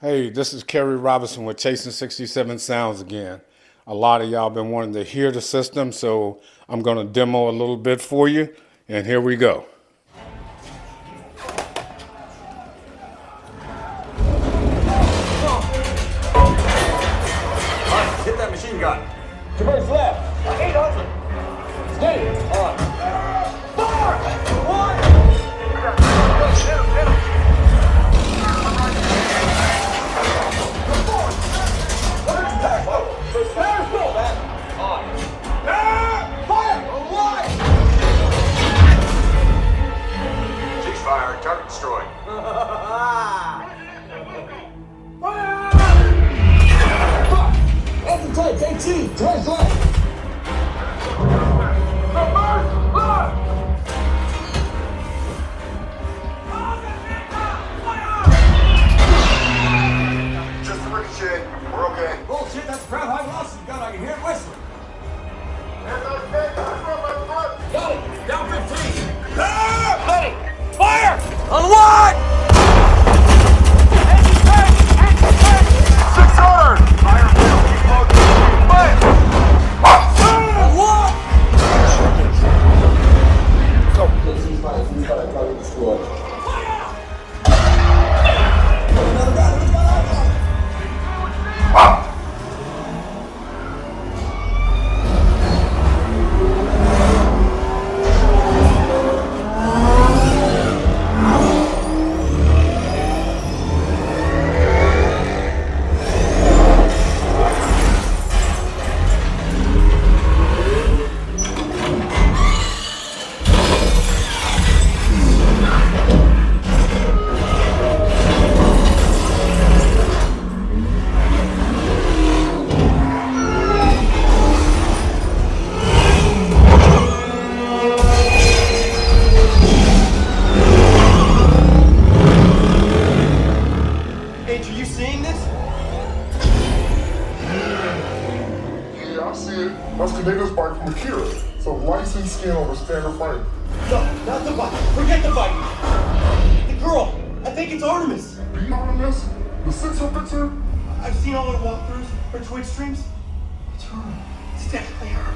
Hey, this is Kerry Robinson with Chasing 67 Sounds again. A lot of y'all been wanting to hear the system, so I'm going to demo a little bit for you, and here we go. Hit that machine gun. Traverse left. 800. Stay. On. Fire! One! Hit him, hit him. Fire, target destroyed. Anti-tank, AT, traverse left. Reverse left. Just a ricochet. We're okay. Bullshit, that's crap high velocity gun. I can hear it whistling. Got it. Down 15. Ready. Fire! On what? Anti-tank! Anti-tank! 600! Fire wheel. Keep loading. Fire! On what? Ceasefire, target destroyed. Another guy, let's go. H, are you seeing this? Yeah, I see it. That's Cadena's bike from Akira. So licensed skin over standard frame. No, not the bike. Forget the bike. The girl. I think it's Artemis. Be honest, the sensor picture, I've seen all her walkthroughs, her Twitch streams. It's her. It's definitely her.